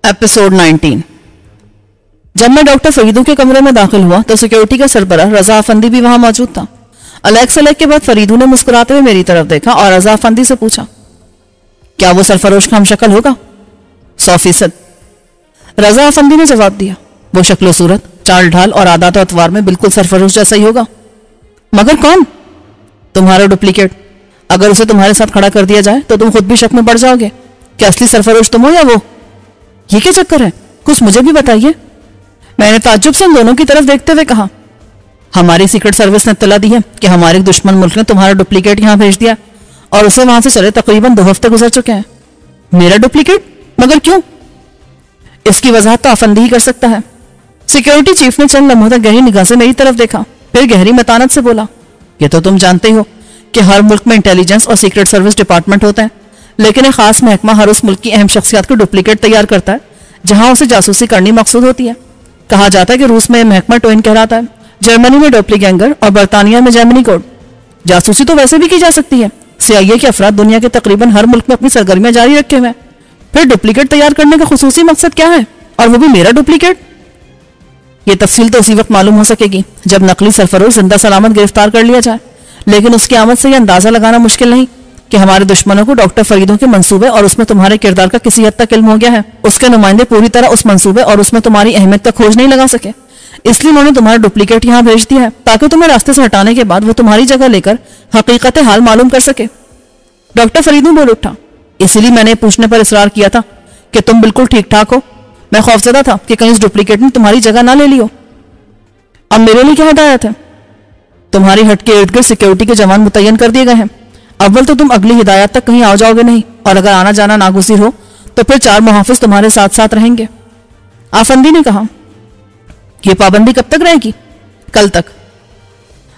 Episode 19। जब मैं doctor फरीदों के कमरे में दाखिल हुआ तो सिक्योरिटी का सरबराह रजा अफंदी भी वहां मौजूद था। अलग से के बाद फरीदू ने मुस्कुराते हुए मेरी तरफ देखा और रजा अफंदी से पूछा, क्या वो सरफरोश का हमशक्ल होगा? 100%। रजा अफंदी ने जवाब दिया, वो शक्ल सूरत, चाल ढाल और आदत और अतवार में बिल्कुल सरफरोश जैसा ही होगा। मगर कौन? तुम्हारा डुप्लीकेट। अगर उसे तुम्हारे साथ खड़ा कर दिया जाए तो तुम खुद भी शक में पड़ जाओगे कि असली सरफरोश तुम हो या वो। ये क्या चक्कर है, कुछ मुझे भी बताइए। मैंने ताज्जुब से उन दोनों की तरफ देखते हुए कहा, हमारी सीक्रेट सर्विस ने इत्तला दी है कि हमारे दुश्मन मुल्क ने तुम्हारा डुप्लीकेट यहां भेज दिया और उसे वहां से चले तकरीबन 2 हफ्ते गुजर चुके हैं। मेरा डुप्लीकेट? मगर क्यों? इसकी वजाहत तो अफंदी ही कर सकता है। सिक्योरिटी चीफ ने चंद लम्हों तक गहरी निगाह से मेरी तरफ देखा, फिर गहरी मतानत से बोला, ये तो तुम जानते ही हो कि हर मुल्क में इंटेलिजेंस और सीक्रेट सर्विस डिपार्टमेंट होते हैं, लेकिन एक खास महकमा हर उस मुल्क की अहम शख्सियत को डुप्लीकेट तैयार करता है जहां उसे जासूसी करनी मकसूद होती है। कहा जाता है कि रूस में महकमा टोइन कहलाता है, जर्मनी में डोप्लीगैंगर और बर्तानिया में जेमिनी कोड। जासूसी तो वैसे भी की जा सकती है। CIA के अफराद दुनिया के तकरीबन हर मुल्क में अपनी सरगर्मियां जारी रखे हुए हैं। फिर डुप्लीकेट तैयार करने का खुसूसी मकसद क्या है, और वो भी मेरा डुप्लीकेट? ये तफसील तो उसी वक्त मालूम हो सकेगी जब नकली सरफरोश जिंदा सलामत गिरफ्तार कर लिया जाए, लेकिन उसकी आमद से यह अंदाजा लगाना मुश्किल नहीं कि हमारे दुश्मनों को डॉक्टर फरीदों के मंसूबे और उसमें तुम्हारे किरदार का किसी हद तक इल्म हो गया है। उसके नुमाइंदे पूरी तरह उस मंसूबे और उसमें तुम्हारी अहमियत का खोज नहीं लगा सके, इसलिए उन्होंने तुम्हारा डुप्लीकेट यहाँ भेज दिया है ताकि तुम्हें रास्ते से हटाने के बाद वो तुम्हारी जगह लेकर हकीकत हाल मालूम कर सके। डॉक्टर फरीदू बोल उठा, इसीलिए मैंने पूछने पर इसरार किया था कि तुम बिल्कुल ठीक ठाक हो। मैं खौफजदा था कि कहीं इस डुप्लीकेट ने तुम्हारी जगह ना ले ली हो। अब मेरे लिए क्या हिदायत है? तुम्हारी हट के इर्द गिर्द सिक्योरिटी के जवान मुतय्यन कर दिए गए हैं। अव्वल तो तुम अगली हिदायत तक कहीं आ जाओगे नहीं, और अगर आना जाना नागुज़ीर हो तो फिर 4 मुहाफिज तुम्हारे साथ साथ रहेंगे। आफंदी ने कहा, यह पाबंदी कब तक रहेगी? कल तक।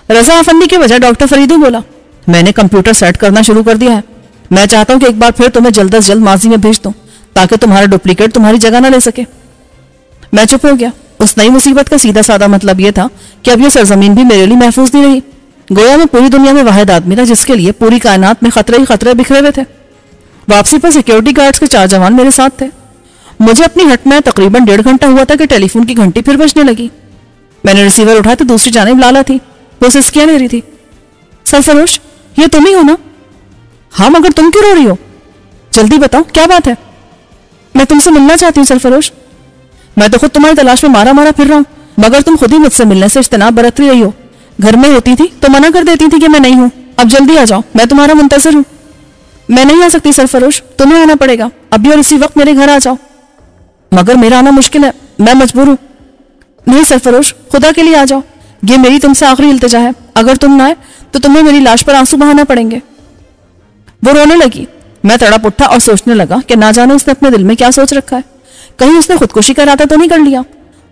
रजा आफंदी के बजाय डॉक्टर फरीदू बोला, मैंने कंप्यूटर सेट करना शुरू कर दिया है। मैं चाहता हूं कि एक बार फिर तुम्हें जल्द अज जल्द माजी में भेज दूं ताकि तुम्हारा डुप्लीकेट तुम्हारी जगह ना ले सके। मैं चुप हो गया। उस नई मुसीबत का सीधा साधा मतलब यह था कि अब यह सरजमीन भी मेरे लिए महफूज नहीं रही। गोया मैं पूरी दुनिया में वाहिद आदमी था जिसके लिए पूरी कायनात में खतरे ही खतरे बिखरे हुए थे। वापसी पर सिक्योरिटी गार्ड्स के 4 जवान मेरे साथ थे। मुझे अपनी हट में तकरीबन 1.5 घंटा हुआ था कि टेलीफोन की घंटी फिर बजने लगी। मैंने रिसीवर उठाया तो दूसरी जानिब लाला थी, वो सिस्कियां ले रही थी। सरफरोश, ये तुम ही हो ना? हाँ, मगर तुम क्यों रो रही हो? जल्दी बताओ, क्या बात है? मैं तुमसे मिलना चाहती हूँ सरफरोश। मैं तो खुद तुम्हारी तलाश में मारा मारा फिर रहा हूँ, मगर तुम खुद ही मुझसे मिलने से इज्तनाब बरतती रही हो। घर में होती थी तो मना कर देती थी कि मैं नहीं हूं। अब जल्दी आ जाओ, मैं तुम्हारा मुंतजर हूं। मैं नहीं आ सकती सरफरोश, तुम्हें आना पड़ेगा अभी और इसी वक्त मेरे घर आ जाओ। मगर मेरा आना मुश्किल है, मैं मजबूर हूं। नहीं सरफरोश, खुदा के लिए आ जाओ, ये मेरी तुमसे आखिरी इल्तिजा है। अगर तुम ना आए तो तुम्हें मेरी लाश पर आंसू बहाना पड़ेंगे। वो रोने लगी। मैं तड़प उठा और सोचने लगा कि ना जाने उसने अपने दिल में क्या सोच रखा है। कहीं उसने खुदकुशी का इरादा तो नहीं कर लिया?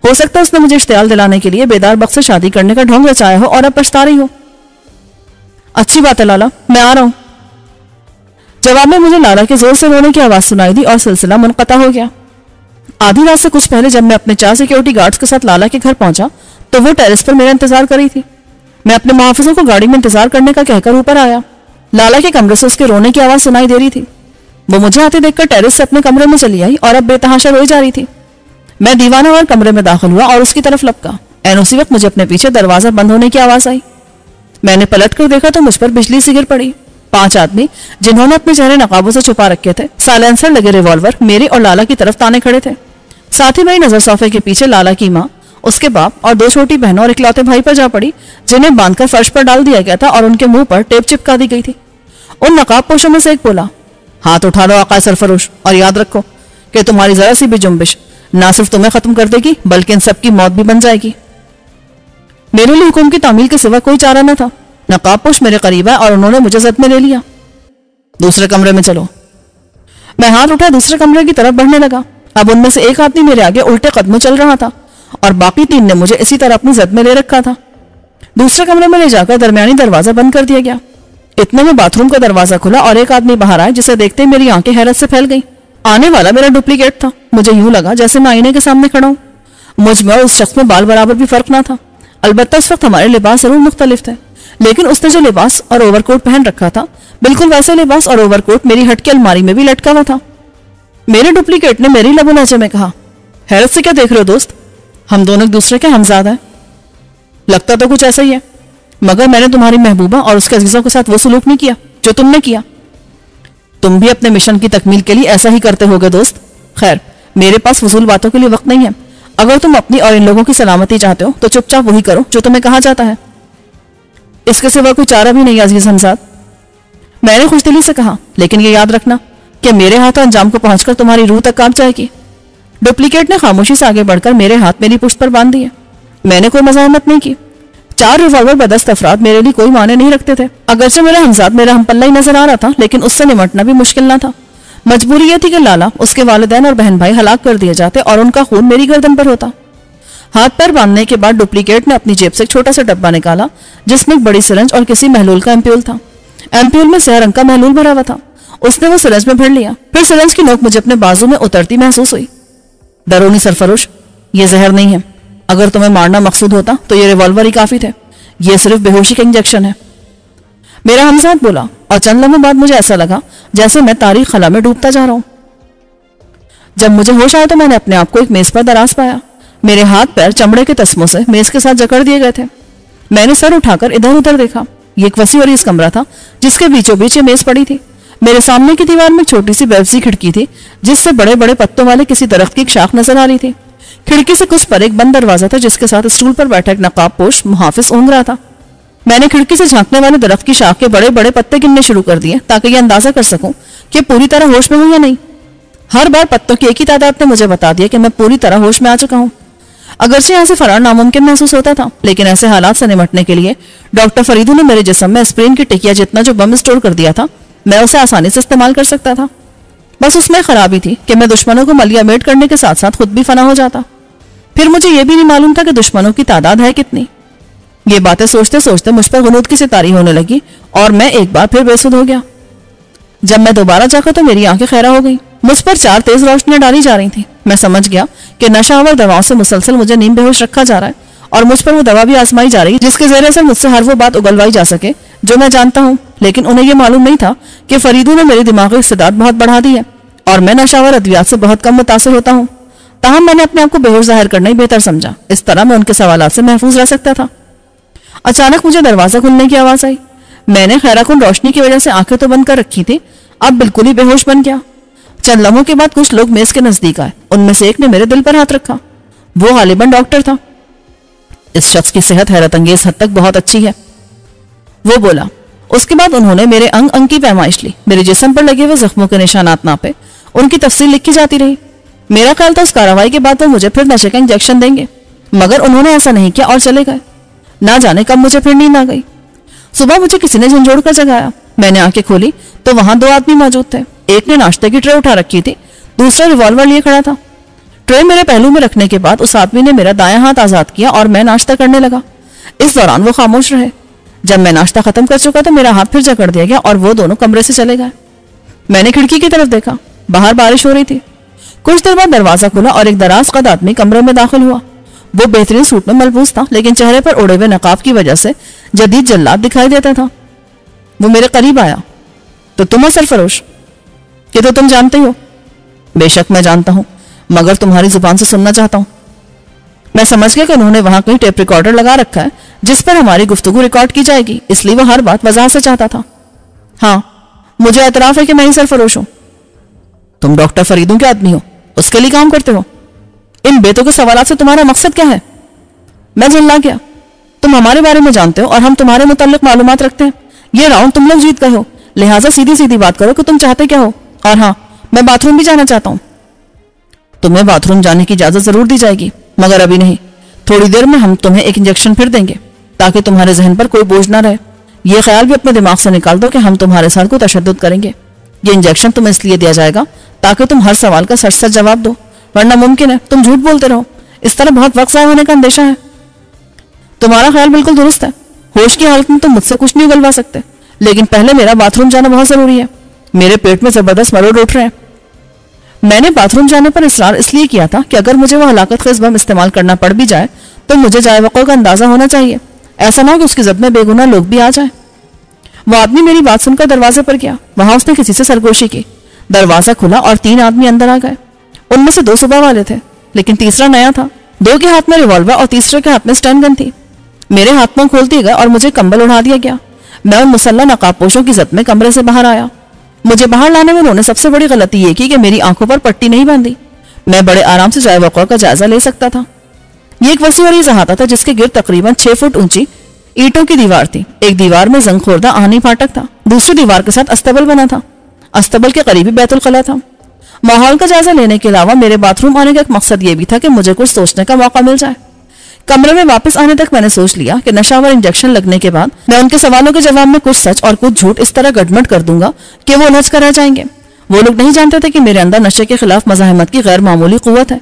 हो सकता है उसने मुझे इश्तियाल दिलाने के लिए बेदार बख्श से शादी करने का ढोंग रचाया हो और अब पछता रही हो। अच्छी बात है लाला, मैं आ रहा हूं। जवाब में मुझे लाला के जोर से रोने की आवाज सुनाई दी और सिलसिला मुनक़ता हो गया। आधी रात से कुछ पहले जब मैं अपने 4 सिक्योरिटी गार्ड्स के साथ लाला के घर पहुंचा तो वो टेरेस पर मेरा इंतजार कर रही थी। मैं अपने मुहाफिजों को गाड़ी में इंतजार करने का कहकर ऊपर आया। लाला के कमरे से उसके रोने की आवाज सुनाई दे रही थी। वो मुझे आते देखकर टेरेस से अपने कमरे में चली आई और अब बेतहाशा रोई जा रही थी। मैं दीवाना और कमरे में दाखिल हुआ और उसकी तरफ लपका। एन उसी वक्त मुझे अपने पीछे दरवाजा बंद होने की आवाज आई। मैंने पलट कर देखा तो मुझ पर बिजली सी गिर पड़ी। 5 आदमी जिन्होंने अपने चेहरे नकाबों से छुपा रखे थे, साइलेंसर लगे रिवॉल्वर मेरे और लाला की तरफ ताने खड़े थे। साथ ही मेरी नजर सोफे के पीछे लाला की माँ, उसके बाप और 2 छोटी बहनों और इकलौते भाई पर जा पड़ी जिन्हें बांधकर फर्श पर डाल दिया गया था और उनके मुंह पर टेप चिपका दी गई थी। उन नकाब पोशों में से एक बोला, हाथ उठा लो आका सरफरोश, और याद रखो कि तुम्हारी जरा सी भी जुम्बिश ना सिर्फ तुम्हें खत्म कर देगी बल्कि इन सबकी मौत भी बन जाएगी। मेरे लिए हुक्म की तामील के सिवा कोई चारा न था। नकाबपोश मेरे करीब आए और उन्होंने मुझे जद में ले लिया। दूसरे कमरे में चलो। मैं हाथ उठा दूसरे कमरे की तरफ बढ़ने लगा। अब उनमें से एक आदमी मेरे आगे उल्टे कदमों चल रहा था और बाकी 3 ने मुझे इसी तरह अपनी जद में ले रखा था। दूसरे कमरे में ले जाकर दरमियानी दरवाजा बंद कर दिया गया। इतने में बाथरूम का दरवाजा खुला और एक आदमी बाहर आया जिसे देखते ही मेरी आंखें हैरत से फैल गई। आने वाला मेरा डुप्लीकेट था। मुझे यूं लगा जैसे मैं आईने के सामने खड़ा हूं। मुझ में और उस शख्स में बाल बराबर भी फर्क ना था। अलबत्ता उस वक्त हमारे लिबास जरूर मुख्तलिफ थे, लेकिन उसने जो लिबास और ओवरकोट पहन रखा था बिल्कुल वैसे लिबास और ओवरकोट मेरी हट की अलमारी में भी लटका हुआ था। मेरे डुप्लीकेट ने मेरी लबो लहजे में कहा, हैरत से क्या देख रहे हो दोस्त, हम दोनों एक दूसरे के हमजादा हैं। लगता तो कुछ ऐसा ही है, मगर मैंने तुम्हारी महबूबा और उसके अजीजों के साथ वो सलूक नहीं किया जो तुमने किया। तुम भी अपने मिशन की तकमील के लिए ऐसा ही करते होगे दोस्त। खैर, मेरे पास फजूल बातों के लिए वक्त नहीं है। अगर तुम अपनी और इन लोगों की सलामती चाहते हो तो चुपचाप वही करो जो तुम्हें कहा जाता है। इसके सिवा कोई चारा भी नहीं अजीज हमजाद, मैंने खुशदिली से कहा, लेकिन ये याद रखना कि मेरे हाथ अंजाम को पहुंचकर तुम्हारी रूह तक कांप जाएगी। डुप्लीकेट ने खामोशी से आगे बढ़कर मेरे हाथ मेरी पुश्त पर बांध दिए। मैंने कोई मज़ाहमत नहीं की। 4 रिवॉल्वर बदस्त अफराद मेरे लिए कोई माने नहीं रखते थे। अगरचे मेरा हमजाद मेरा हमपल्ला ही नजर आ रहा था, लेकिन उससे निमटना भी मुश्किल ना था। मजबूरी यह थी कि लाला, उसके वालिदैन और बहन भाई हलाक कर दिए जाते और उनका खून मेरी गर्दन पर होता। हाथ पैर बांधने के बाद डुप्लीकेट ने अपनी जेब से एक छोटा सा डब्बा निकाला जिसमें एक बड़ी सिरंज और किसी महलूल का एम्प्यूल था। एम्प्यूल में स्याह रंग का महलूल भरा हुआ था। उसने वो सिरंज में भर लिया। फिर सिरंज की नोक मुझे अपने बाजू में उतरती महसूस हुई। दरोनी सरफरोश, ये जहर नहीं है। अगर तुम्हें मारना मकसूद होता तो ये रिवॉल्वर ही काफी थे। ये सिर्फ बेहोशी का इंजेक्शन है, मेरा हमजाद बोला, और चंद लम्हों बाद मुझे ऐसा लगा जैसे मैं तारीख खला में डूबता जा रहा हूं। जब मुझे होश आया तो मैंने अपने आप को एक मेज पर दराज पाया। मेरे हाथ पैर चमड़े के तस्मों से मेज के साथ जकड़ दिए गए थे। मैंने सर उठाकर इधर उधर देखा। ये एक वसी और इस कमरा था जिसके बीचों बीच ये मेज पड़ी थी। मेरे सामने की दीवार में एक छोटी सी बेवसी खिड़की थी जिससे बड़े बड़े पत्तों वाले किसी दरख्त की एक शाख नजर आ रही थी। खिड़की से कुछ पर एक बंद दरवाजा था जिसके साथ स्टूल पर बैठा एक नकाब पोश मुहाफिज ऊँघ रहा था। मैंने खिड़की से झांकने वाले दरख्त की शाख के बड़े बड़े पत्ते गिनने शुरू कर दिए ताकि यह अंदाजा कर सकूं कि पूरी तरह होश में हूं या नहीं। हर बार पत्तों की एक ही तादाद ने मुझे बता दिया कि मैं पूरी तरह होश में आ चुका हूं। अगरचे यहाँ से फरार नामुमकिन महसूस होता था, लेकिन ऐसे हालात से निपटने के लिए डॉक्टर फरीदू ने मेरे जिस्म में एस्प्रिन की टिकिया जितना जो बम स्टोर कर दिया था, मैं उसे आसानी से इस्तेमाल कर सकता था। बस उसमें खराबी थी कि मैं दुश्मनों को मलियामेट करने के साथ साथ खुद भी फना हो जाता। फिर मुझे यह भी नहीं मालूम था कि दुश्मनों की तादाद है कितनी। ये बातें सोचते सोचते मुझ पर गुनूद की सितारी होने लगी और मैं एक बार फिर बेसुध हो गया। जब मैं दोबारा जागा तो मेरी आंखें खैरा हो गई। मुझ पर 4 तेज रोशनियां डाली जा रही थी। मैं समझ गया कि नशावर दवाओं से मुसलसल मुझे नींद बेहोश रखा जा रहा है और मुझ पर वो दवा भी आजमाई जा रही है जिसके जरिए से मुझसे हर वो बात उगलवाई जा सके जो मैं जानता हूँ। लेकिन उन्हें यह मालूम नहीं था कि फरीदू ने मेरी दिमागी इस्तेदाद बहुत बढ़ा दी है और मैं नशावर अद्वियात से बहुत कम मुतासिर होता हूँ। ताहम मैंने अपने आप को बेहोश जाहिर करना ही बेहतर समझा। इस तरह मैं उनके सवालात से महफूज रह सकता था। अचानक मुझे दरवाजा खुलने की आवाज आई। मैंने खैराकुन रोशनी की वजह से आंखें तो बंद कर रखी थी, अब बिल्कुल ही बेहोश बन गया। चंद लम्हों के बाद कुछ लोग मेज के नजदीक आए। उनमें से एक ने मेरे दिल पर हाथ रखा। वो गालिबन डॉक्टर था। इस शख्स की सेहत हैरत अंगेज हद तक बहुत अच्छी है, वो बोला। उसके बाद उन्होंने मेरे अंग अंग की पैमाइश ली, मेरे जिस्म पर लगे हुए जख्मों के निशानात नापे, उनकी तफसील लिखी जाती रही। मेरा ख्याल था उस कार्रवाई के बाद वो मुझे फिर नशे का इंजेक्शन देंगे, मगर उन्होंने ऐसा नहीं किया और चले गए। ना जाने कब मुझे फिर नींद आ गई। सुबह मुझे किसी ने झंझोड़ कर जगाया। मैंने आंखें खोली तो वहां 2 आदमी मौजूद थे। एक ने नाश्ते की ट्रे उठा रखी थी, दूसरा रिवॉल्वर लिए खड़ा था। ट्रे मेरे पहलू में रखने के बाद उस आदमी ने मेरा दायां हाथ आजाद किया और मैं नाश्ता करने लगा। इस दौरान वो खामोश रहे। जब मैं नाश्ता खत्म कर चुका तो मेरा हाथ फिर जकड़ दिया गया और वो दोनों कमरे से चले गए। मैंने खिड़की की तरफ देखा। बाहर बारिश हो रही थी। कुछ देर बाद दरवाजा खुला और एक दराज कद आदमी कमरे में दाखिल हुआ। वो बेहतरीन सूट में मलबूस था, लेकिन चेहरे पर उड़े हुए नकाब की वजह से जदीद जल्लाद दिखाई देता था। वो मेरे करीब आया। तो तुम हो सरफरोश? ये तो तुम जानते हो। बेशक मैं जानता हूं, मगर तुम्हारी जुबान से सुनना चाहता हूं। मैं समझ गया कि उन्होंने वहां कहीं टेप रिकॉर्डर लगा रखा है जिस पर हमारी गुफ्तगू रिकॉर्ड की जाएगी, इसलिए वो हर बात वजाहत से चाहता था। हाँ, मुझे एतराफ है कि मैं ही सरफरोश हूं। तुम डॉक्टर फरीदू के आदमी हो, उसके लिए काम करते हो। इन बेतों के सवालों से तुम्हारा मकसद क्या है? मैं झल्ला गया। तुम हमारे बारे में जानते हो और हम तुम्हारे मुताल्लिक मालूमात रखते हैं। ये राउंड तुम लोग जीत गए हो, लिहाजा सीधी सीधी बात करो कि तुम चाहते क्या हो। और हाँ, मैं बाथरूम भी जाना चाहता हूं। तुम्हें बाथरूम जाने की इजाजत जरूर दी जाएगी, मगर अभी नहीं। थोड़ी देर में हम तुम्हें एक इंजेक्शन फिर देंगे ताकि तुम्हारे जहन पर कोई बोझ ना रहे। यह ख्याल भी अपने दिमाग से निकाल दो कि हम तुम्हारे साथ को तशद्दुद करेंगे। ये इंजेक्शन तुम्हें इसलिए दिया जाएगा ताकि तुम हर सवाल का सच सच जवाब दो, वरना मुमकिन है तुम झूठ बोलते रहो। इस तरह बहुत वक्त ज़ाया होने का अंदेशा है। तुम्हारा ख्याल बिल्कुल दुरुस्त है। होश की हालत में तुम मुझसे कुछ नहीं उगलवा सकते, लेकिन पहले मेरा बाथरूम जाना बहुत जरूरी है। मेरे पेट में जबरदस्त मरोड़ उठ रहे हैं। मैंने बाथरूम जाने पर इसरार इसलिए किया था कि अगर मुझे वह हलाकत खेज बम इस्तेमाल करना पड़ भी जाए तो मुझे जाए वक़्त का अंदाजा होना चाहिए। ऐसा ना हो कि उसकी जद में बेगुनाह लोग भी आ जाए। वो आदमी मेरी बात सुनकर दरवाजे पर गया। वहां उसने किसी से सरगोशी की। दरवाजा खुला और 3 आदमी अंदर आ गए। उनमें से 2 सुबह वाले थे, लेकिन तीसरा नया था। 2 के हाथ में रिवॉल्वर और तीसरे के हाथ में स्टन गन थी। मेरे हाथ में खोल दिए गए और मुझे कंबल उड़ा दिया गया। मैं उन मुसल्ला नकाबपोशों की जद में कमरे से बाहर आया। मुझे बाहर लाने में उन्होंने सबसे बड़ी गलती ये की कि मेरी आंखों पर पट्टी नहीं बांधी। मैं बड़े आराम से जाए वक़ौर का जायजा ले सकता था। ये एक वसी और अहाता था जिसके गिर्द तकरीबन 6 फुट ऊंची ईंटों की दीवार थी। एक दीवार में जंगखोरदा आहनी फाटक था, दूसरी दीवार के साथ अस्तबल बना था। अस्तबल के करीबी बैतुल कला था। माहौल का जायजा लेने के अलावा मेरे बाथरूम आने का एक मकसद ये भी था कि मुझे कुछ सोचने का मौका मिल जाए। कमरे में वापस आने तक मैंने सोच लिया कि नशावर इंजेक्शन लगने के बाद मैं उनके सवालों के जवाब में कुछ सच और कुछ झूठ इस तरह गटमट कर दूंगा कि वो उलझ कर रह जाएंगे। वो लोग नहीं जानते थे कि मेरे अंदर नशे के खिलाफ मज़ाहमत की गैर मामूली कुव्वत है।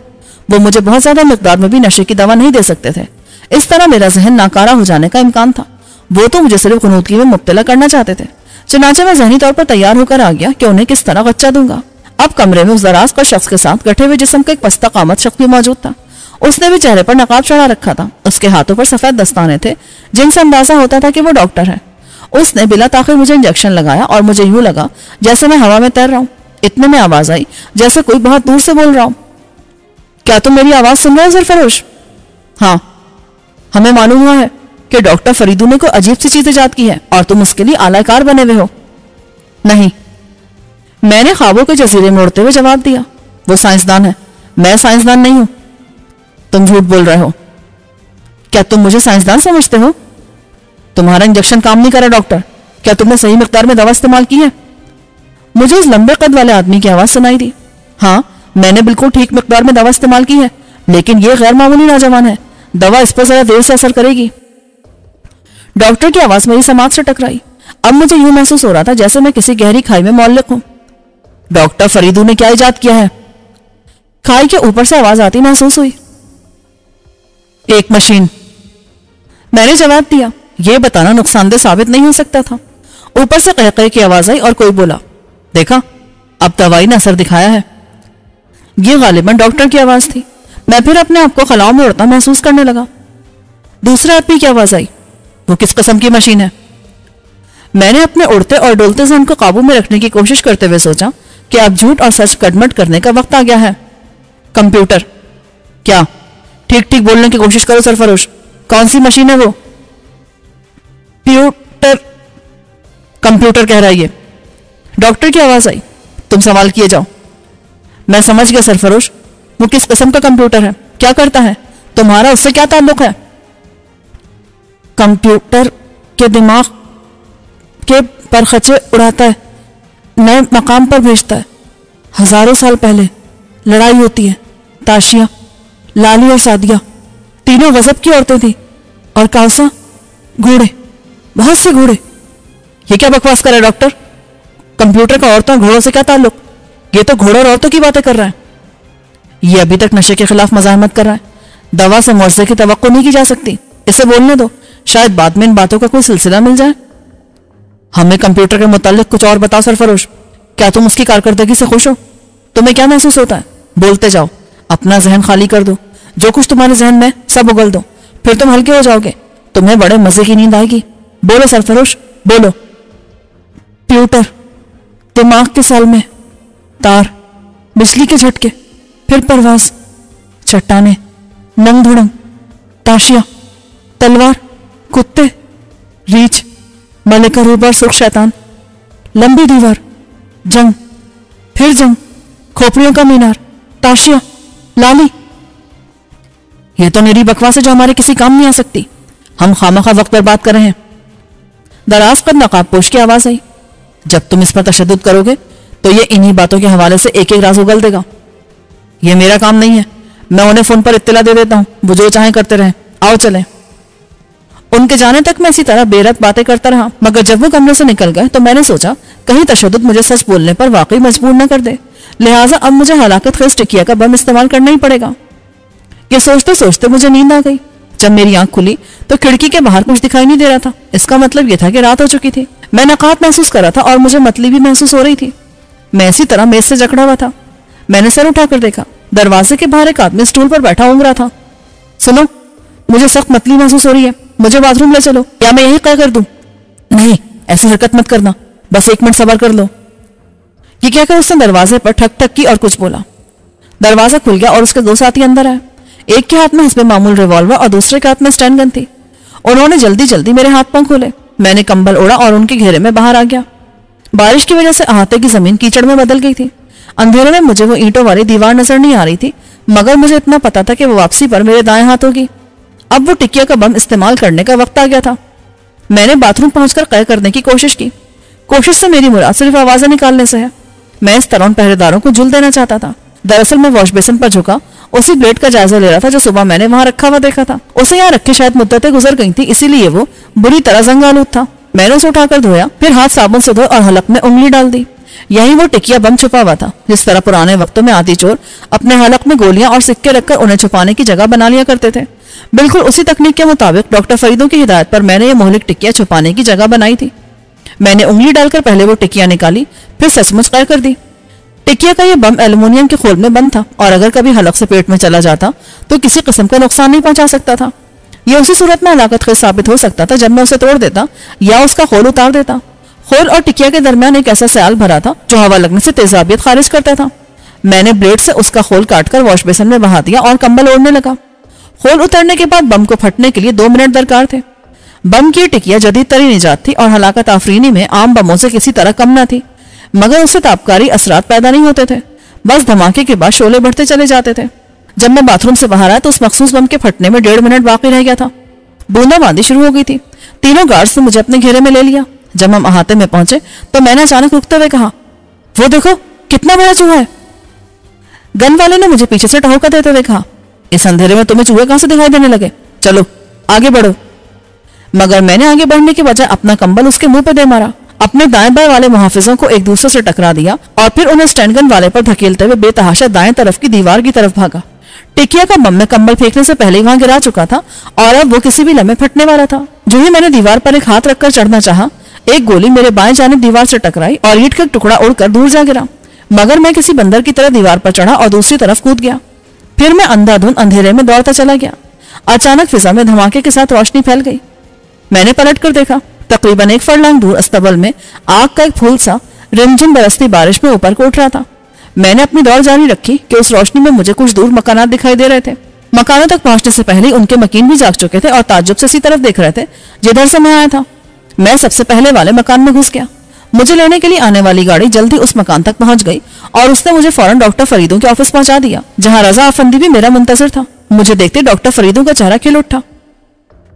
वो मुझे बहुत ज्यादा मिकदार में भी नशे की दवा नहीं दे सकते थे। इस तरह मेरा जहन नाकारा हो जाने का इम्कान था। वो तो मुझे सिर्फ क़ुनूतगी में मुब्तला करना चाहते थे। चुनाचे मैं ज़हनी तौर पर तैयार होकर आ गया कि उन्हें किस तरह गच्चा दूंगा। अब कमरे में उस दराज का शख्स के साथ गठे हुए जिस्म का एक पस्ता कामत शख्स भी मौजूद था। उसने भी चेहरे पर नकाब चढ़ा रखा था। उसके हाथों पर सफेद दस्ताने थे जिनसे अंदाजा होता था कि वो डॉक्टर है। उसने बिला ताखिर मुझे इंजेक्शन लगाया और मुझे यूं लगा जैसे मैं हवा में तैर रहा हूं। इतने में आवाज आई जैसे कोई बहुत दूर से बोल रहा हूं, क्या तुम मेरी आवाज सुन रहे हो सरफरोश? हाँ, हमें मालूम हुआ है कि डॉक्टर फरीदू ने कोई अजीब सी चीज ईजाद की है और तुम उसके लिए आलाकार बने हुए हो। नहीं, मैंने ख्वाबों के जजीरे में उड़ते हुए जवाब दिया। वो साइंसदान है, मैं साइंसदान नहीं हूं। तुम झूठ बोल रहे हो। क्या तुम मुझे साइंसदान समझते हो? तुम्हारा इंजेक्शन काम नहीं करा डॉक्टर। क्या तुमने सही मिकदार में दवा इस्तेमाल की है? मुझे उस लंबे कद वाले आदमी की आवाज सुनाई दी। हाँ, मैंने बिल्कुल ठीक मिकदार में दवा इस्तेमाल की है, लेकिन यह गैर मामूली नौजवान है। दवा इस पर जरा देर से असर करेगी। डॉक्टर की आवाज मेरी समाज से टकराई। अब मुझे यूं महसूस हो रहा था जैसे मैं किसी गहरी खाई में मौलिक हूं। डॉक्टर फरीदू ने क्या इजाद किया है? खाई के ऊपर से आवाज आती महसूस हुई। एक मशीन। मैंने जवाब दिया। यह बताना नुकसानदेह साबित नहीं हो सकता था। ऊपर से कहकहे की आवाज आई और कोई बोला, देखा, अब दवाई ने असर दिखाया है। यह गालिबन डॉक्टर की आवाज थी। मैं फिर अपने आप को खलाओं में उड़ता महसूस करने लगा। दूसरे आदमी की आवाज आई, वो किस किस्म की मशीन है? मैंने अपने उड़ते और डोलते जहन को काबू में रखने की कोशिश करते हुए सोचा कि अब झूठ और सच कटमट करने का वक्त आ गया है। कंप्यूटर। क्या? ठीक ठीक बोलने की कोशिश करो सरफरोश। कौन सी मशीन है वो? प्यूटर। कंप्यूटर कह रहा है ये। डॉक्टर की आवाज आई, तुम सवाल किए जाओ। मैं समझ गया सरफरोश। वो किस किस्म का कंप्यूटर है? क्या करता है? तुम्हारा उससे क्या ताल्लुक है? कंप्यूटर के दिमाग के परखचे उड़ाता है, नए मकाम पर भेजता है। हजारों साल पहले लड़ाई होती है। ताशिया, लाली और सादिया तीनों गजब की औरतें थी, और काउसा घोड़े, बहुत से घोड़े। ये क्या बकवास कर रहा है डॉक्टर? कंप्यूटर का औरतों और घोड़ों से क्या ताल्लुक? ये तो घोड़ों और औरतों की बातें कर रहा है। ये अभी तक नशे के खिलाफ मज़ाहमत कर रहा है। दवा से मुआवजे की तवक्को नहीं की जा सकती। इसे बोलने दो, शायद बाद में इन बातों का कोई सिलसिला मिल जाए। हमें कंप्यूटर के मुताल्लिक कुछ और बताओ सरफरोश। क्या तुम उसकी कारकर्दगी से खुश हो? तुम्हें क्या महसूस होता है? बोलते जाओ, अपना जहन खाली कर दो। जो कुछ तुम्हारे जहन में सब उगल दो, फिर तुम हल्के हो जाओगे। तुम्हें बड़े मजे की नींद आएगी। बोलो सरफरोश, बोलो। प्यूटर, दिमाग के साल में तार, बिजली के झटके, फिर परवाज, चट्टाने, नंग धुड़ंग, ताशिया, तलवार, कुत्ते, रीछ, मलिका रूबर सुख शैतान, लंबी दीवार, जंग, फिर जंग, खोपड़ियों का मीनार, ताशिया, लाली। ये तो मेरी बकवास है जो हमारे किसी काम नहीं आ सकती। हम खामखा वक्त बर्बाद कर रहे हैं। दराज पर नकाबपोश की आवाज आई, जब तुम इस पर तशद्दुद करोगे तो ये इन्हीं बातों के हवाले से एक एक राज उगल देगा। ये मेरा काम नहीं है। मैं उन्हें फोन पर इत्तला दे देता हूं, वो जो चाहे करते रहें। आओ चलें। उनके जाने तक मैं इसी तरह बेरत बातें करता रहा, मगर जब वो कमरे से निकल गए तो मैंने सोचा कहीं तशद्दुद मुझे सच बोलने पर वाकई मजबूर न कर दे। लिहाजा अब मुझे हलाकत खेज टिकिया का बम इस्तेमाल करना ही पड़ेगा। ये सोचते सोचते मुझे नींद आ गई। जब मेरी आंख खुली तो खिड़की के बाहर कुछ दिखाई नहीं दे रहा था। इसका मतलब यह था कि रात हो चुकी थी। मैं नकात महसूस कर रहा था और मुझे मतली भी महसूस हो रही थी। मैं इसी तरह मेज से जकड़ा हुआ था। मैंने सर उठाकर देखा, दरवाजे के बाहर एक आदमी स्टूल पर बैठा ऊँग रहा था। सुनो, मुझे सख्त मतली महसूस हो रही है, मुझे बाथरूम ले चलो, या मैं यही तय कर दूं? नहीं, ऐसी हरकत मत करना, बस 1 मिनट सब्र कर लो। ये कहकर उसने दरवाजे पर ठक ठक की और कुछ बोला। दरवाजा खुल गया और उसके 2 साथी अंदर आए। एक के हाथ में हस्बे मामूल रिवॉल्वर और दूसरे के हाथ में स्टैंड गन थी। उन्होंने जल्दी जल्दी मेरे हाथ पांव खोले। मैंने कंबल ओढ़ा और उनके घेरे में बाहर आ गया। बारिश की वजह से अहाते की जमीन कीचड़ में बदल गई थी। अंधेरे में मुझे वो ईंटों वाली दीवार नजर नहीं आ रही थी, मगर मुझे इतना पता था कि वो वापसी पर मेरे दाएं हाथ होगी। अब वो टिकिया का बम इस्तेमाल करने का वक्त आ गया था। मैंने बाथरूम पहुंचकर कय करने की कोशिश की। कोशिश से मेरी मुराद सिर्फ आवाजें निकालने से है। मैं इस तरह पहरेदारों को झुल देना चाहता था। दरअसल मैं वॉश बेसिन पर झुका उसी ब्लेड का जायजा ले रहा था जो सुबह मैंने वहां रखा हुआ देखा था। उसे यहाँ रखे शायद मुद्दतें गुजर गई थी, इसीलिए वो बुरी तरह जंगालूद था। मैंने उसे उठाकर धोया, फिर हाथ साबुन से धोए और हलक में उंगली डाल दी। यही वो टिकिया बम छुपा हुआ था, जिस तरह पुराने वक्तों में आती चोर अपने हलक में गोलियां और सिक्के रखकर उन्हें छुपाने की जगह बना लिया करते थे। बिल्कुल उसी तकनीक के मुताबिक डॉक्टर फरीदों की हिदायत पर मैंने ये मोहलिक टिकिया छुपाने की जगह बनाई थी। मैंने उंगली डालकर पहले वो टिकिया निकाली, फिर सचमुच तय कर दी। टिकिया का ये बम एल्युमिनियम के खोल में बंद था और अगर कभी हलक से पेट में चला जाता तो किसी किस्म का नुकसान नहीं पहुंचा सकता था। यह उसी सूरत में हलाकत खेज साबित हो सकता था जब मैं उसे तोड़ देता या उसका खोल उतार देता। खोल और टिकिया के दरमियान एक ऐसा सयाल भरा था जो हवा लगने से तेजाबियत खारिज करता था। मैंने ब्लेड से उसका खोल काटकर वॉश बेसिन में बहा दिया और कंबल ओढ़ने लगा। खोल उतरने के बाद बम को फटने के लिए 2 मिनट दरकार थे। बम की टिकिया जदीद तरीन इजाद थी और हलाकत आफरीनी में आम बमों से किसी तरह कम न थी, मगर उससे ताबकारी असरात पैदा नहीं होते थे। बस धमाके के बाद शोले बढ़ते चले जाते थे। जब मैं बाथरूम से बाहर आया तो उस मखसूस बम के फटने में 1.5 मिनट बाकी रह गया था। बूंदाबांदी शुरू हो गई थी। तीनों गार्ड्स ने मुझे अपने घेरे में ले लिया। जब हम अहाते में पहुंचे तो मैंने अचानक रुकते हुए कहा, वो देखो कितना बड़ा चूहा है। गन वाले ने मुझे पीछे से टहोका देते हुए कहा, इस अंधेरे में तुम्हें चूहे कहां से दिखाई देने लगे, चलो आगे बढ़ो। मगर मैंने आगे बढ़ने के बजाय अपना कंबल उसके मुंह पर दे मारा। अपने दाएं बाएं वाले मुहाफिजों को एक दूसरे से टकरा दिया और फिर उन्हें स्टैंड गन वाले पर धकेलते हुए बेतहाशा दाएं तरफ की दीवार की तरफ भागा। टिकिया का बम में कंबल फेंकने से पहले ही वहां गिरा चुका था और अब वो किसी भी लम्हे फटने वाला था। जो ही मैंने दीवार पर एक हाथ रखकर चढ़ना चाहा, एक गोली मेरे बाएं जानिब दीवार से टकराई और ईंट का टुकड़ा उड़कर दूर जा गिरा। मगर मैं किसी बंदर की तरह दीवार पर चढ़ा और दूसरी तरफ कूद गया। फिर मैं अंधाधुंध अंधेरे में दौड़ता चला गया। अचानक फिजा में धमाके के साथ रोशनी फैल गई। मैंने पलट कर देखा, तकरीबन 1 फरलांग दूर अस्तबल में आग का एक फूल सा रिमझिम बरसती बारिश में ऊपर को उठ रहा था। मैंने अपनी दौड़ जारी रखी कि उस रोशनी में मुझे कुछ दूर मकानात दिखाई दे रहे थे। मकानों तक पहुंचने से पहले उनके मकीन भी जाग चुके थे और ताज्जुब से इसी तरफ देख रहे थे जिधर से मैं आया था। मैं सबसे पहले वाले मकान में घुस गया। मुझे लेने के लिए आने वाली गाड़ी जल्दी उस मकान तक पहुंच गई और उसने मुझे फौरन डॉक्टर फरीदों के ऑफिस पहुंचा दिया, जहां रजा अफंदी भी मेरा मुंतजर था। मुझे देखते डॉक्टर फरीदों का चेहरा खिल उठा।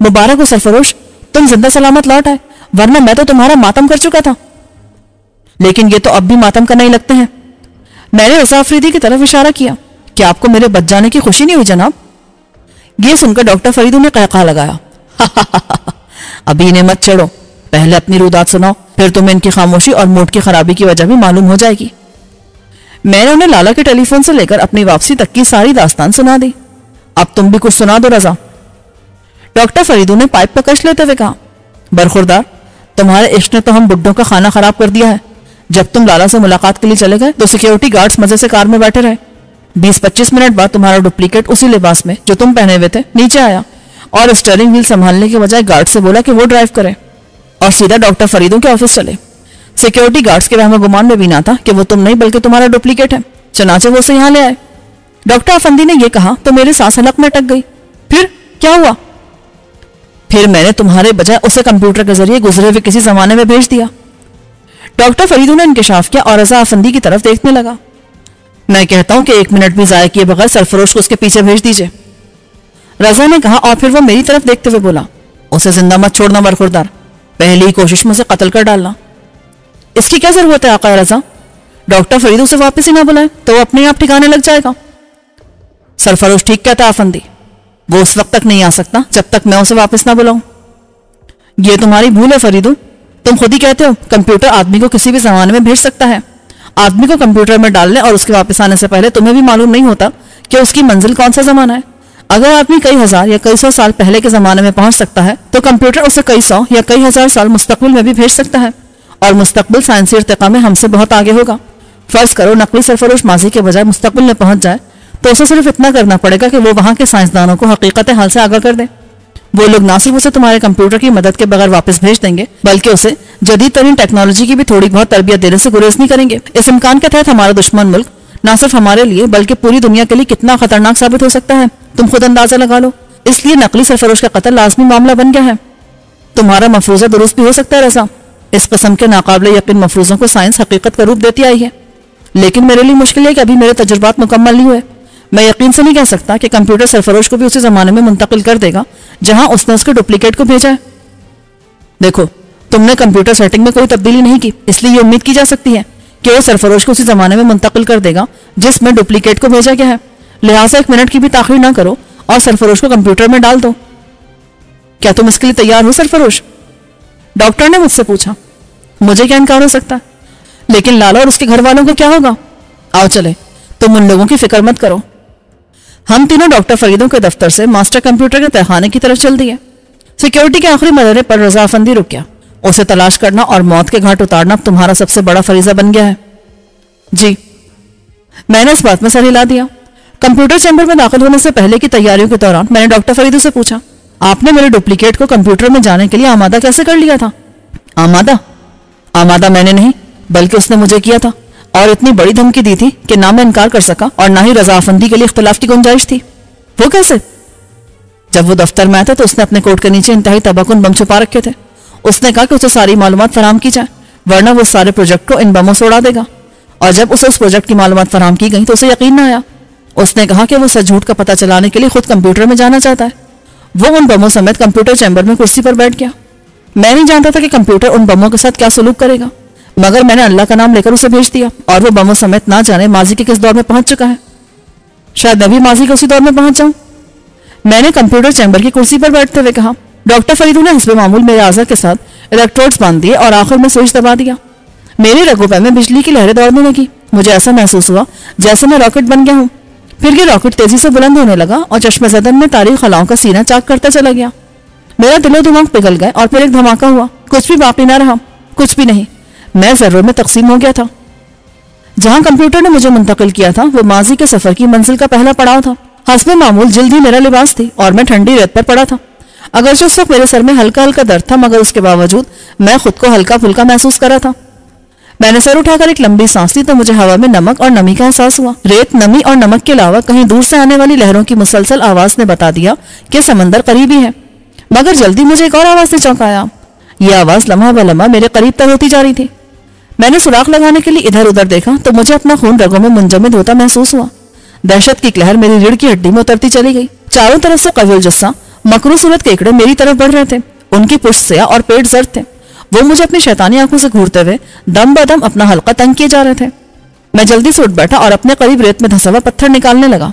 मुबारक हो सरफरोश, तुम जिंदा सलामत लौट आए, वरना मैं तो तुम्हारा मातम कर चुका था। लेकिन ये तो अब भी मातम करना ही लगते हैं। मैंने रजा अफरीदी की तरफ इशारा किया। क्या आपको मेरे बच जाने की खुशी नहीं हुई जनाब? ये सुनकर डॉक्टर फरीदों ने कहका लगाया, अभी इन्हें मत छेड़ो, पहले अपनी रुदात सुनाओ, फिर तुम्हें इनकी खामोशी और मूड की खराबी की वजह भी मालूम हो जाएगी। मैंने उन्हें लाला के टेलीफोन से लेकर अपनी वापसी तक की सारी दास्तान सुना दी। अब तुम भी कुछ सुना दो रजा। डॉक्टर फरीदों ने पाइप पर कश लेते हुए कहा, बरखुरदार, तुम्हारे इश्क ने तो हम बुड्ढों का खाना खराब कर दिया है। जब तुम लाला से मुलाकात के लिए चले गए तो सिक्योरिटी गार्ड्स मजे से कार में बैठे रहे। 20-25 मिनट बाद तुम्हारा डुप्लीकेट उसी लिबास में जो तुम पहने हुए थे नीचे आया और स्टीयरिंग व्हील संभालने के बजाय गार्ड से बोला कि वो ड्राइव करे और सीधा डॉक्टर फरीदों के ऑफिस चले। सिक्योरिटी गार्ड्स के वहम गुमान में भी ना था कि वो तुम नहीं बल्कि तुम्हारा डुप्लीकेट है। चनाचे वो उसे यहाँ ले आए। डॉक्टर अफंदी ने यह कहा तो मेरी सांस हलक में अटक गई। फिर क्या हुआ? फिर मैंने तुम्हारे बजाय उसे कंप्यूटर के जरिए गुजरे हुए किसी जमाने में भेज दिया। डॉक्टर फरीदों ने इंकशाफ किया और रजा अफंदी की तरफ देखने लगा। मैं कहता हूं कि 1 मिनट भी जाया किए बगैर सरफरोश को उसके पीछे भेज दीजिए, रजा ने कहा और फिर वो मेरी तरफ देखते हुए बोला, उसे जिंदा मत छोड़ना बरखुरदार, पहली ही कोशिश में उसे कत्ल कर डालना। इसकी क्या जरूरत है आका रजा? डॉक्टर फरीदों से वापस ही ना बुलाए तो वो अपने आप ठिकाने लग जाएगा। सरफरोश ठीक कहता अफंदी, वो उस वक्त तक नहीं आ सकता जब तक मैं उसे वापस ना बुलाऊं। ये तुम्हारी भूल है फरीदों, तुम खुद ही कहते हो कंप्यूटर आदमी को किसी भी जमाने में भेज सकता है। आदमी को कंप्यूटर में डालने और उसके वापस आने से पहले तुम्हें भी मालूम नहीं होता कि उसकी मंजिल कौन सा जमाना है। अगर आदमी कई हजार या कई सौ साल पहले के जमाने में पहुंच सकता है तो कंप्यूटर उसे कई सौ या कई हजार साल मुस्तकबिल में भी भेज सकता है और मुस्तकबिल साइंसी इर्तिका में हमसे बहुत आगे होगा। फर्ज करो नकली सरफरोश माजी के बजाय मुस्तकबिल में पहुंच जाए तो उसे सिर्फ इतना करना पड़ेगा कि वो वहां के साइंसदानों को हकीकत हाल से आगाह कर दे। वो लोग ना सिर्फ उसे तुम्हारे कंप्यूटर की मदद के बगैर वापस भेज देंगे, बल्कि उसे जदीद तरीन टेक्नोलॉजी की भी थोड़ी बहुत तरबियत देने से गुरेज नहीं करेंगे। इस इम्कान के तहत हमारा दुश्मन मुल्क न सिर्फ हमारे लिए बल्कि पूरी दुनिया के लिए कितना खतरनाक साबित हो सकता है, तुम खुद अंदाजा लगा लो। इसलिए नकली सरफरोश का कत्ल लाजमी मामला बन गया है। तुम्हारा मफरूजा दुरुस्त भी हो सकता है रजा। इस किस्म के नाकाबिले यकीन मफरूजों को साइंस हकीकत का रूप देती आई है, लेकिन मेरे लिए मुश्किल है कि अभी मेरे तजुर्बात मुकम्मल नहीं हुए। मैं यकीन से नहीं कह सकता कि कंप्यूटर सरफरोश को भी उसी जमाने में मुंतकिल कर देगा जहां उसने उसके डुप्लीकेट को भेजा है। देखो, तुमने कंप्यूटर सेटिंग में कोई तब्दीली नहीं की, इसलिए ये उम्मीद की जा सकती है कि वो सरफरोश को उसी जमाने में मुंतकिल कर देगा जिसमें डुप्लीकेट को भेजा गया है। लिहाजा 1 मिनट की भी ताखीर ना करो और सरफरोश को कंप्यूटर में डाल दो। क्या तुम इसके लिए तैयार हो सरफरोश? डॉक्टर ने मुझसे पूछा। मुझे क्या इनकार हो सकता, लेकिन लाला और उसके घर वालों को क्या होगा? आओ चले, तुम उन लोगों की फिक्र मत करो। हम तीनों डॉक्टर फरीदों के दफ्तर से मास्टर कंप्यूटर के तहखाने की तरफ चल दिए। सिक्योरिटी के आखिरी मरहले पर रजा अफंदी रुक गया। उसे तलाश करना और मौत के घाट उतारना अब तुम्हारा सबसे बड़ा फरीजा बन गया है। जी, मैंने इस बात में सर हिला दिया। कंप्यूटर चैम्बर में दाखिल होने से पहले की तैयारियों के दौरान मैंने डॉक्टर फरीदों से पूछा, आपने मेरे डुप्लीकेट को कंप्यूटर में जाने के लिए आमादा कैसे कर लिया था? आमादा मैंने नहीं, बल्कि उसने मुझे किया था, और इतनी बड़ी धमकी दी थी कि ना मैं इनकार कर सका और ना ही रजाफंदी के लिए इख्तिलाफ की गुंजाइश थी। वो कैसे? जब वो दफ्तर में आया था तो उसने अपने कोट के नीचे इंतहाई तबाकुन बम छुपा रखे थे। उसने कहा कि उसे सारी मालूमात फराहम की जाए, वरना वो सारे प्रोजेक्ट को इन बमों से उड़ा देगा। और जब उसे उस प्रोजेक्ट की मालूमात फराहम की गई तो उसे यकीन न आया। उसने कहा कि वो सच झूठ का पता चलाने के लिए खुद कंप्यूटर में जाना चाहता है। वो उन बमों समेत कंप्यूटर चैम्बर में कुर्सी पर बैठ गया। मैं नहीं जानता था कि कंप्यूटर उन बमों के साथ क्या सलूक करेगा, मगर मैंने अल्लाह का नाम लेकर उसे भेज दिया और वो बमों समेत ना जाने माजी के किस दौर में पहुंच चुका है। शायद मैं भी माजी के उसी दौर में पहुंच जाऊं। मैंने कंप्यूटर चैम्बर की कुर्सी पर बैठते हुए कहा। डॉक्टर फरीदू ने हस्बे मामूल मेरे आज़ा के साथ इलेक्ट्रोड्स बांध दिए और आखिर में स्विच दबा दिया। मेरे रगों पैर में बिजली की लहरें दौड़ने लगी। मुझे ऐसा महसूस हुआ जैसे मैं रॉकेट बन गया हूँ। फिर ये रॉकेट तेजी से बुलंद होने लगा और चश्मे ज़दन में तारीख खलाओं का सीना चाक करता चला गया। मेरा दिलो दिमाग पिघल गए और फिर एक धमाका हुआ। कुछ भी बाकी ना रहा, कुछ भी नहीं। मैं जर्रों में तकसीम हो गया था। जहां कंप्यूटर ने मुझे मुंतकिल किया था वो माजी के सफर की मंजिल का पहला पड़ाव था। हस्बे मामूल जल्द ही मेरा लिबास थी और मैं ठंडी रेत पर पड़ा था। अगरचे उस वक्त मेरे सर में हल्का हल्का दर्द था, मगर उसके बावजूद मैं खुद को हल्का फुल्का महसूस करा था। मैंने सर उठाकर एक लंबी सांस ली तो मुझे हवा में नमक और नमी का एहसास हुआ। रेत, नमी और नमक के अलावा कहीं दूर से आने वाली लहरों की मुसलसल आवाज ने बता दिया कि समंदर करीब ही है। मगर जल्दी मुझे एक और आवाज ने चौंकाया। यह आवाज लम्हा ब लम्हा मेरे करीब तर होती जा रही थी। मैंने सुराख लगाने के लिए इधर उधर देखा तो मुझे अपना खून रगों में मुंजमद होता महसूस हुआ। दहशत की लहर मेरी रीढ़ की हड्डी में उतरती चली गई। चारों तरफ से कविल जस्सा मकरू सूरत केकड़े मेरी तरफ बढ़ रहे थे। उनकी पुष्ट स्याह और पेट जर्द थे। वो मुझे अपनी शैतानी आंखों से घूरते हुए दम बदम अपना हल्का तंग किए जा रहे थे। मैं जल्दी से उठ बैठा और अपने करीब रेत में धंसा हुआ पत्थर निकालने लगा।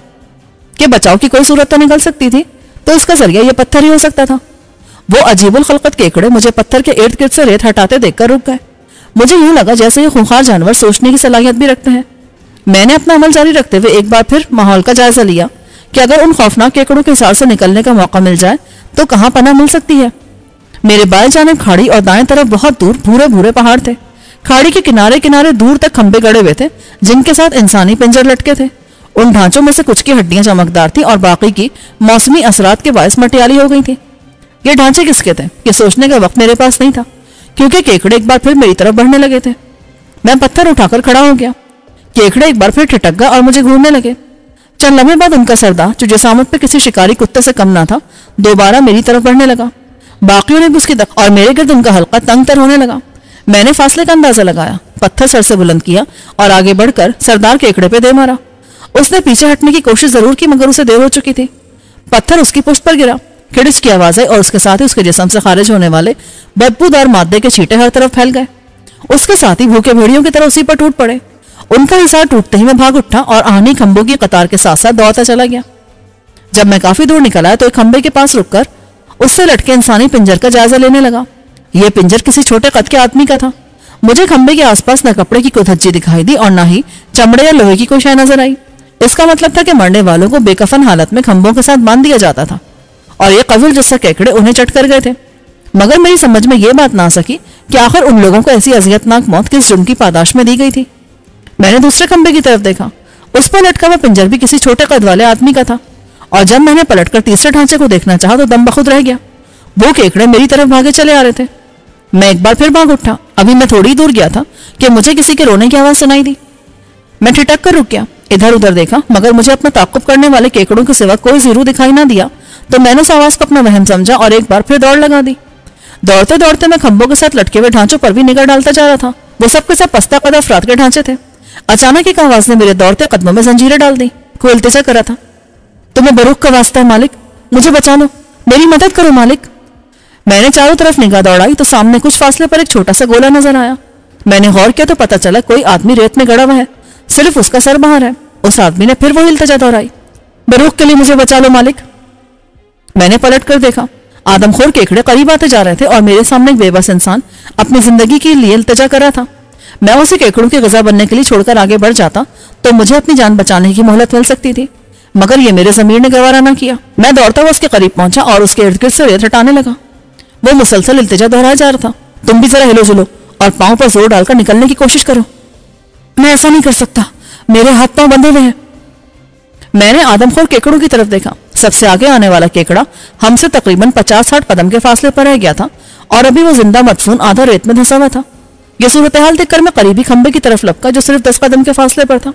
कि बचाव की कोई सूरत तो निकल सकती थी, तो इसका जरिया यह पत्थर ही हो सकता था। वो अजीबुल खलकत केकड़े मुझे पत्थर के इर्द गिर्द से रेत हटाते देखकर रुक गए। मुझे यूं लगा जैसे ये खूंखार जानवर सोचने की सलाहियत भी रखते हैं। मैंने अपना अमल जारी रखते हुए एक बार फिर माहौल का जायजा लिया कि अगर उन खौफनाक केकड़ों के हिसार से निकलने का मौका मिल जाए तो कहाँ पनाह मिल सकती है। मेरे बाएं जानिब खाड़ी और दाएं तरफ बहुत दूर भूरे भूरे पहाड़ थे। खाड़ी के किनारे किनारे दूर तक खंबे गड़े हुए थे जिनके साथ इंसानी पिंजर लटके थे। उन ढांचों में से कुछ की हड्डियां चमकदार थी और बाकी की मौसमी असरात के बायस मटियाली हो गई थी। ये ढांचे किसके थे, ये सोचने का वक्त मेरे पास नहीं था, क्योंकि केकड़े एक बार फिर मेरी तरफ बढ़ने लगे थे। मैं पत्थर उठाकर खड़ा हो गया। केकड़े एक बार फिर ठिठक गए और मुझे घूरने लगे। चंद लम्हे बाद उनका सरदार, जो जसामत पे किसी शिकारी कुत्ते से कम ना था, दोबारा मेरी तरफ बढ़ने लगा। बाकियों ने भी उसकी और मेरे गिर्द उनका हल्का तंग तर होने लगा। मैंने फासले का अंदाजा लगाया, पत्थर सर से बुलंद किया और आगे बढ़कर सरदार केकड़े पे दे मारा। उसने पीछे हटने की कोशिश जरूर की, मगर उसे देर हो चुकी थी। पत्थर उसकी पुष्ट पर गिरा। खिड़च की आवाज आई और उसके साथ ही उसके जिस्म से खारिज होने वाले बदबूदार मादे के छींटे हर तरफ फैल गए। उसके साथ ही भूखे भेड़ियों की तरह उसी पर टूट पड़े। उनका हिसार टूटते ही मैं भाग उठा और आहनी खंभों की कतार के साथ साथ दौड़ता चला गया। जब मैं काफी दूर निकल आया तो एक खंभे के पास रुककर उससे लटके इंसानी पिंजर का जायजा लेने लगा। यह पिंजर किसी छोटे कद के आदमी का था। मुझे खंभे के आसपास न कपड़े की कोई धज्जी दिखाई दी और न ही चमड़े या लोहे की कोई शय नजर आई। इसका मतलब था कि मरने वालों को बेकफन हालत में खंभों के साथ बांध दिया जाता था और ये कविल जैसा केकड़े उन्हें चट कर गए थे। मगर मेरी समझ में यह बात ना आ सकी कि आखिर उन लोगों को ऐसी अजियतनाक मौत किस जुर्म की पादाश में दी गई थी। मैंने दूसरे खंभे की तरफ देखा। उस पर लटका हुआ पिंजर भी किसी छोटे कद वाले आदमी का था और जब मैंने पलटकर तीसरे ढांचे को देखना चाहा तो दम बखुद रह गया। वो केकड़े मेरी तरफ भागे चले आ रहे थे। मैं एक बार फिर भाग उठा। अभी मैं थोड़ी दूर गया था कि मुझे किसी के रोने की आवाज सुनाई दी। मैं ठिठक कर रुक गया, इधर उधर देखा, मगर मुझे अपना ताक़ुब करने वाले केकड़ों के सिवा कोई जीरू दिखाई ना दिया। तो मैंने उस आवाज को अपना वहम समझा और एक बार फिर दौड़ लगा दी। दौड़ते दौड़ते मैं खंभों के साथ लटके हुए ढांचों पर भी निगाह डालता जा रहा था। वो सबके सब पस्ता कद अफराद के ढांचे थे। अचानक एक आवाज ने मेरे दौड़ते कदमों में जंजीरें डाल दी। कोई इल्तिजा कर रहा था, तुम्हें बरूक का वास्ता है मालिक, मुझे बचा लो, मेरी मदद करो मालिक। मैंने चारों तरफ निगाह दौड़ाई तो सामने कुछ फासले पर एक छोटा सा गोला नजर आया। मैंने गौर किया तो पता चला कोई आदमी रेत में गड़ा हुआ है, सिर्फ उसका सर बाहर है। उस आदमी ने फिर वही इल्तिजा दोहराई, बरूक के लिए मुझे बचा लो मालिक। मैंने पलट कर देखा, आदमखोर केकड़े करीब आते जा रहे थे और मेरे सामने एक बेबस इंसान अपनी जिंदगी के लिए इल्तिजा कर रहा था। मैं उसे केकड़ों की ग़िज़ा बनने के लिए छोड़कर आगे बढ़ जाता तो मुझे अपनी जान बचाने की मोहलत मिल सकती थी, मगर ये मेरे ज़मीर ने गवारा न किया। मैं दौड़ता हुआ उसके करीब पहुंचा और उसके इर्द गिर्द से रेत हटाने लगा। वो मुसलसल इल्तिजा दोहराया जा रहा था, तुम भी जरा हिलो जुलो और पांव पर जोर डालकर निकलने की कोशिश करो। मैं ऐसा नहीं कर सकता, मेरे हाथ पांव बंधे हुए हैं। मैंने आदमखोर केकड़ों की तरफ देखा। सबसे आगे आने वाला केकड़ा हमसे तकरीबन 50-60 कदम के फासले पर रह गया था और अभी वो जिंदा मदफून आधा रेत में धंसा हुआ था। यह सूरत हाल देखकर मैं करीबी खंबे की तरफ लपका जो सिर्फ 10 कदम के फासले पर था।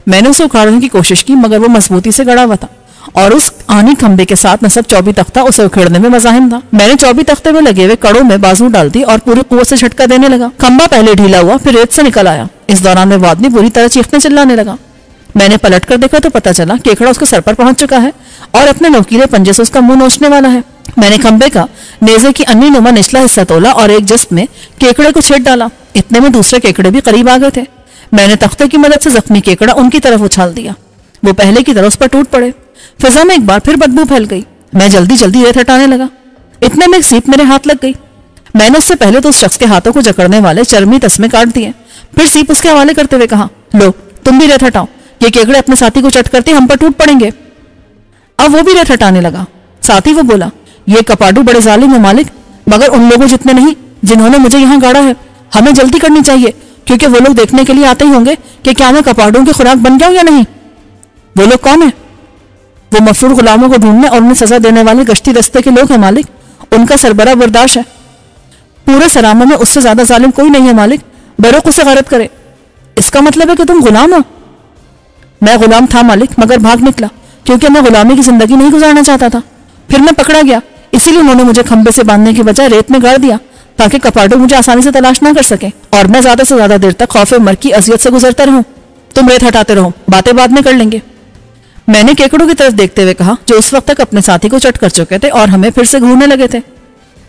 मैंने उसे उखाड़ने की कोशिश की, मगर वो मजबूती से गड़ा हुआ था और उस आनी खंबे के साथ नसब चौबी तख्ता उसे उखेड़ने में मज़ाहिम था। मैंने चौबी तख्ते में लगे हुए कड़ों में बाजू डाल दी और पूरी कुव्वत से झटका देने लगा। खंबा पहले ढीला हुआ, फिर रेत से निकल आया। इस दौरान वो आदमी बुरी तरह चीखने चिल्लाने लगा। मैंने पलट कर देखा तो पता चला केकड़ा उसके सर पर पहुंच चुका है और अपने नोकीले पंजे से उसका मुंह नोचने वाला है। मैंने खंबे का नेज़े की अन्नी नुमा निचला हिस्सा तोला और एक जिस्म में केकड़े को छेड़ डाला। इतने में दूसरे केकड़े भी करीब आ गए थे। मैंने तख्ते की मदद से जख्मी केकड़ा उनकी तरफ उछाल दिया। वो पहले की तरह उस पर टूट पड़े। फिजा में एक बार फिर बदबू फैल गई। मैं जल्दी जल्दी रेत हटाने लगा। इतने में एक सीप मेरे हाथ लग गई। मैंने उससे पहले तो उस शख्स के हाथों को जकड़ने वाले चरमी तस्मे काट दिए, फिर सीप उसके हवाले करते हुए कहा, लो तुम भी रेत हटाओ, ये केकड़े अपने साथी को चट करते हम पर टूट पड़ेंगे। अब वो भी रेत हटाने लगा। साथ ही वो बोला, ये कपाडू बड़े जालिम है मालिक, मगर उन लोगों जितने नहीं जिन्होंने मुझे यहाँ गाड़ा है। हमें जल्दी करनी चाहिए क्योंकि वो लोग देखने के लिए आते ही होंगे कि क्या मैं कपाडों की खुराक बन जाऊं या नहीं। वो लोग कौन है? वो मफरूर गुलामों को ढूंढने और उन्हें सजा देने वाले गश्ती दस्ते के लोग हैं मालिक। उनका सरबरा बर्दाश्त है। पूरे सरामा में उससे ज्यादा जालिम कोई नहीं है मालिक। बरोक उसे गरत करे। इसका मतलब है कि तुम गुलाम हो? मैं गुलाम था मालिक, मगर भाग निकला क्योंकि मैं गुलामी की जिंदगी नहीं गुजारना चाहता था। फिर मैं पकड़ा गया, इसीलिए उन्होंने मुझे खंबे से बांधने की बजाय रेत में गाड़ दिया ताकि कपाडो मुझे आसानी से तलाश ना कर सके और मैं ज्यादा से ज्यादा देर तक खौफे मर की अजियत से गुजरता रहूं। तुम रेत हटाते रहो, बातें बाद में कर लेंगे। मैंने केकड़ों की तरफ देखते हुए कहा, जो उस वक्त तक अपने साथी को चट कर चुके थे और हमें फिर से घूरने लगे थे।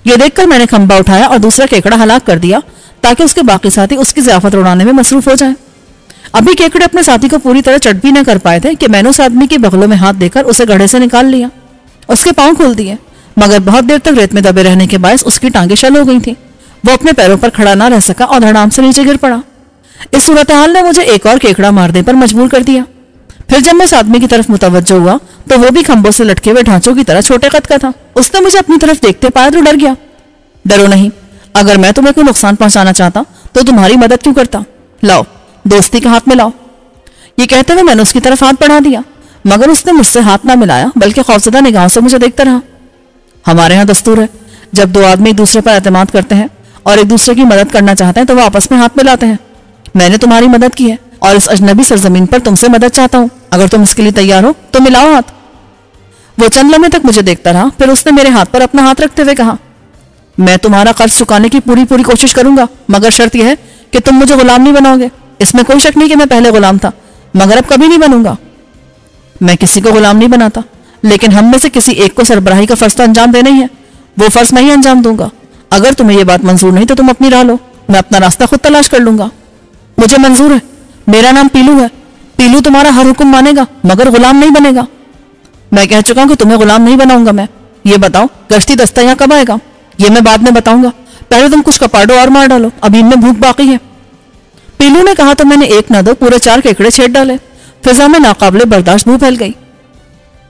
ये देखकर मैंने खंबा उठाया और दूसरा केकड़ा हलाक कर दिया ताकि उसके बाकी साथी उसकी ज़ियाफत उड़ाने में मसरूफ हो जाएं। अभी केकड़े अपने साथी को पूरी तरह चट भी न कर पाए थे कि मैंने उस आदमी के बगलों में हाथ देकर उसे गड्ढे से निकाल लिया। उसके पांव खोल दिए, मगर बहुत देर तक रेत में दबे रहने के बायस उसकी टांगें शल हो गई थी। वो अपने पैरों पर खड़ा ना रह सका और धड़ाम से नीचे गिर पड़ा। इस सूरत हाल ने मुझे एक और केकड़ा मारने पर मजबूर कर दिया। फिर जब मैं इस आदमी की तरफ मुतवज्जो हुआ तो वो भी खंभों से लटके हुए ढांचों की तरह छोटे कद का था। उसने मुझे अपनी तरफ देखते पाया तो डर गया। डरो नहीं, अगर मैं तुम्हें कोई नुकसान पहुंचाना चाहता तो तुम्हारी मदद क्यों करता। लाओ, दोस्ती के हाथ में लाओ। ये कहते हुए मैंने उसकी तरफ हाथ बढ़ा दिया, मगर उसने मुझसे हाथ ना मिलाया बल्कि खौफजदा निगाहों से मुझे देखता रहा। हमारे यहाँ दस्तूर है, जब दो आदमी एक दूसरे पर एतमाद करते हैं और एक दूसरे की मदद करना चाहते हैं तो वो आपस में हाथ मिलाते हैं। मैंने तुम्हारी मदद की है और इस अजनबी सरजमीन पर तुमसे मदद चाहता हूँ। अगर तुम इसके लिए तैयार हो तो मिलाओ हाथ। वो चंद लम्हे तक मुझे देखता रहा, फिर उसने मेरे हाथ पर अपना हाथ रखते हुए कहा, मैं तुम्हारा कर्ज चुकाने की पूरी पूरी कोशिश करूंगा, मगर शर्त यह है कि तुम मुझे गुलाम नहीं बनाओगे। इसमें कोई शक नहीं कि मैं पहले गुलाम था, मगर अब कभी नहीं बनूंगा। मैं किसी को गुलाम नहीं बनाता, लेकिन हम में से किसी एक को सरबराही का फर्ज तो अंजाम देना ही है। वो फर्ज मैं ही अंजाम दूंगा। अगर तुम्हें यह बात मंजूर नहीं तो तुम अपनी राह लो, मैं अपना रास्ता खुद तलाश कर लूंगा। मुझे मंजूर है। मेरा नाम पीलू है। पीलू तुम्हारा हर हुक्म मानेगा मगर गुलाम नहीं बनेगा। मैं कह चुका हूं कि तुम्हें गुलाम नहीं बनाऊंगा मैं। ये बताओ, गश्ती दस्ता यहाँ कब आएगा? ये मैं बाद में बताऊंगा, पहले तुम कुछ कपाडो और मार डालो, अभी इनमें भूख बाकी है। पीलू ने कहा तो मैंने एक न दो पूरे 4 केकड़े छेड़ डाले। फिजा में नाकाबिले बर्दाश्त भूख फैल गई।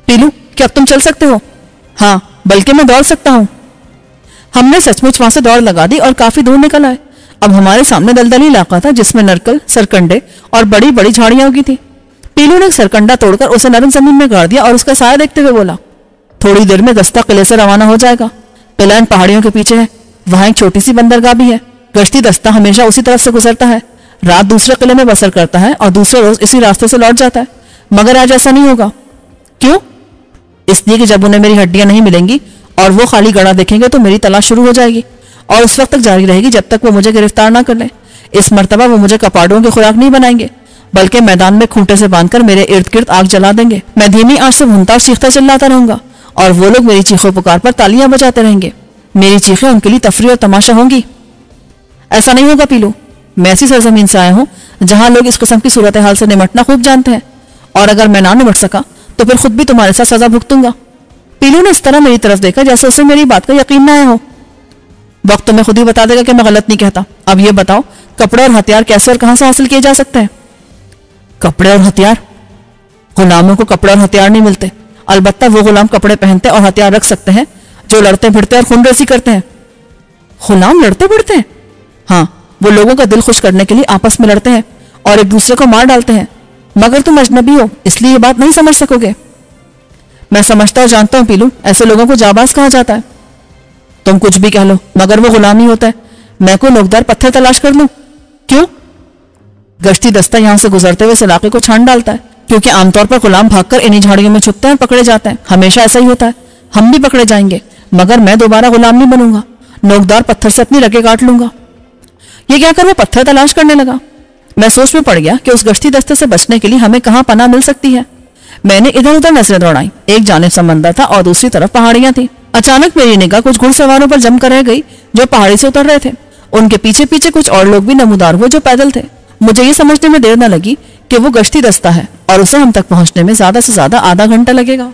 पीलू, क्या अब तुम चल सकते हो? हाँ, बल्कि मैं दौड़ सकता हूँ। हमने सचमुच वहां से दौड़ लगा दी और काफी दूर निकल आए। अब हमारे सामने दलदली इलाका था जिसमें नरकल, सरकंडे और बड़ी बड़ी झाड़ियां उगी थी। पीलू ने एक सरकंडा तोड़कर उसे नरम जमीन में गाड़ दिया और उसका साया देखते हुए बोला, थोड़ी देर में दस्ता किले से रवाना हो जाएगा। पिलान पहाड़ियों के पीछे है, वहां एक छोटी सी बंदरगाह भी है। गश्ती दस्ता हमेशा उसी तरफ से गुजरता है, रात दूसरे किले में बसर करता है और दूसरे रोज इसी रास्ते से लौट जाता है। मगर आज ऐसा नहीं होगा। क्यों? इसलिए कि जब उन्हें मेरी हड्डियां नहीं मिलेंगी और वो खाली गड़ा देखेंगे तो मेरी तलाश शुरू हो जाएगी और उस वक्त तक जारी रहेगी जब तक वो मुझे गिरफ्तार ना कर ले। इस मर्तबा वो मुझे कपाड़ों की खुराक नहीं बनाएंगे, बल्कि मैदान में खूंटे से बांधकर मेरे इर्द गिर्द आग जला देंगे। मैं धीमी आंच से भूनता और चीखता चिल्लाता रहूंगा और वो लोग मेरी चीखों पुकार पर तालियां बजाते रहेंगे। मेरी चीखें उनके लिए तफरीह और तमाशा होंगी। ऐसा नहीं होगा पीलू, मैं ऐसी सरजमीन से आया हूं जहां लोग इस किस्म की सूरत हाल से निमटना खूब जानते हैं, और अगर मैं ना निमट सका तो फिर खुद भी तुम्हारे साथ सजा भुगतूंगा। पीलू ने इस तरह मेरी तरफ देखा जैसे उसे मेरी बात का यकीन न आया हो। वक्त तुम्हें खुद ही बता देगा कि मैं गलत नहीं कहता। अब ये बताओ, कपड़े और हथियार कैसे और कहां से हासिल किए जा सकते हैं? कपड़े और हथियार? गुलामों को कपड़े और हथियार नहीं मिलते। अलबत्ता वो गुलाम कपड़े पहनते और हथियार रख सकते हैं जो लड़ते भिड़ते और खूनरेसी करते हैं। गुलाम लड़ते भिड़ते हैं? हाँ, वो लोगों का दिल खुश करने के लिए आपस में लड़ते हैं और एक दूसरे को मार डालते हैं। मगर तुम अजनबी हो, इसलिए ये बात नहीं समझ सकोगे। मैं समझता और जानता हूं पीलू, ऐसे लोगों को जाबाज कहा जाता है। तुम कुछ भी कह लो, मगर वो गुलाम ही होता है। मैं कोई नोकदार पत्थर तलाश कर लूं? क्यों? गश्ती दस्ता यहां से गुजरते हुए इस इलाके को छान डालता है, क्योंकि आमतौर पर गुलाम भागकर इन्हीं झाड़ियों में छुपते हैं और पकड़े जाते हैं। हमेशा ऐसा ही होता है। हम भी पकड़े जाएंगे, मगर मैं दोबारा गुलाम नहीं बनूंगा। नोकदार पत्थर से अपनी रगें काट लूंगा। ये कहकर वो पत्थर तलाश करने लगा। मैं सोच में पड़ गया कि उस गश्ती दस्ते से बचने के लिए हमें कहां पनाह मिल सकती है। मैंने इधर उधर नजरें दौड़ाई। एक जानिब समंदर था और दूसरी तरफ पहाड़ियां थी। अचानक मेरी निगाह कुछ घुड़सवारों पर जमकर रह गई जो पहाड़ी से उतर रहे थे। उनके पीछे पीछे कुछ और लोग भी नमूदार हुए जो पैदल थे। मुझे ये समझने में देर न लगी कि वो गश्ती दस्ता है और उसे हम तक पहुंचने में ज्यादा से ज्यादा आधा घंटा लगेगा।